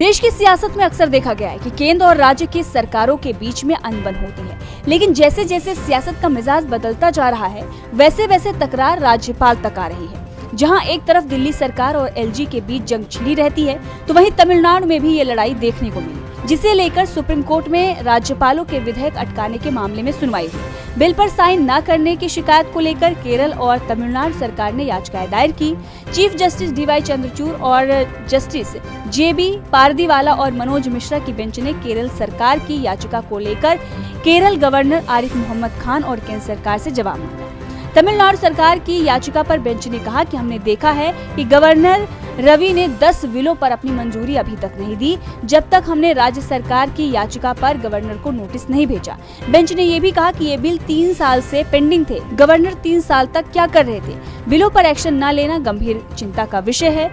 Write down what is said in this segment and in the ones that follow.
देश की सियासत में अक्सर देखा गया है कि केंद्र और राज्य की सरकारों के बीच में अनबन होती है, लेकिन जैसे जैसे सियासत का मिजाज बदलता जा रहा है वैसे वैसे तकरार राज्यपाल तक आ रही है। जहां एक तरफ दिल्ली सरकार और एलजी के बीच जंग छिड़ी रहती है, तो वहीं तमिलनाडु में भी ये लड़ाई देखने को मिली, जिसे लेकर सुप्रीम कोर्ट में राज्यपालों के विधेयक अटकाने के मामले में सुनवाई हुई। बिल पर साइन न करने की शिकायत को लेकर केरल और तमिलनाडु सरकार ने याचिकाएं दायर की। चीफ जस्टिस डीवाई चंद्रचूड़ और जस्टिस जेबी पारदीवाला और मनोज मिश्रा की बेंच ने केरल सरकार की याचिका को लेकर केरल गवर्नर आरिफ मोहम्मद खान और केंद्र सरकार से जवाब मांगा। तमिलनाडु सरकार की याचिका पर बेंच ने कहा कि हमने देखा है कि गवर्नर रवि ने 10 बिलों पर अपनी मंजूरी अभी तक नहीं दी, जब तक हमने राज्य सरकार की याचिका पर गवर्नर को नोटिस नहीं भेजा। बेंच ने ये भी कहा कि ये बिल 3 साल से पेंडिंग थे। गवर्नर 3 साल तक क्या कर रहे थे? बिलों पर एक्शन न लेना गंभीर चिंता का विषय है।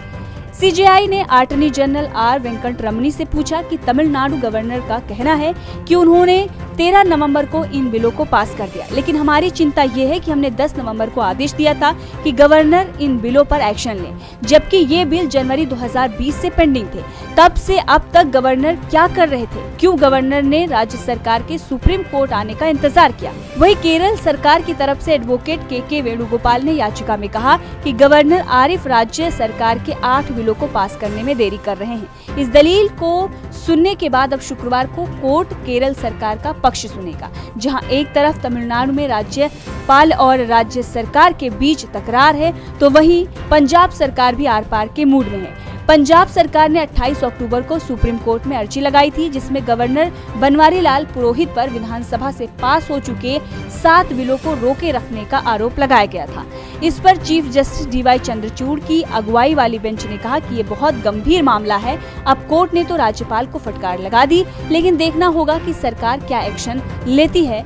सीजेआई ने अटॉर्नी जनरल आर वेंकट रमनी से पूछा कि तमिलनाडु गवर्नर का कहना है कि उन्होंने 13 नवंबर को इन बिलों को पास कर दिया, लेकिन हमारी चिंता ये है कि हमने 10 नवंबर को आदेश दिया था कि गवर्नर इन बिलों पर एक्शन लें, जबकि ये बिल जनवरी 2020 से पेंडिंग थे। तब से अब तक गवर्नर क्या कर रहे थे? क्यों गवर्नर ने राज्य सरकार के सुप्रीम कोर्ट आने का इंतजार किया? वहीं केरल सरकार की तरफ से एडवोकेट के वेणुगोपाल ने याचिका में कहा कि गवर्नर आरिफ राज्य सरकार के 8 बिलों को पास करने में देरी कर रहे हैं। इस दलील को सुनने के बाद अब शुक्रवार को कोर्ट केरल सरकार का पक्ष सुनेगा, जहां एक तरफ तमिलनाडु में राज्यपाल और राज्य सरकार के बीच तकरार है, तो वहीं पंजाब सरकार भी आर पार के मूड में है। पंजाब सरकार ने 28 अक्टूबर को सुप्रीम कोर्ट में अर्जी लगाई थी, जिसमें गवर्नर बनवारी लाल पुरोहित पर विधानसभा से पास हो चुके 7 बिलों को रोके रखने का आरोप लगाया गया था। इस पर चीफ जस्टिस डीवाई चंद्रचूड़ की अगुवाई वाली बेंच ने कहा कि ये बहुत गंभीर मामला है। अब कोर्ट ने तो राज्यपाल को फटकार लगा दी, लेकिन देखना होगा कि सरकार क्या एक्शन लेती है।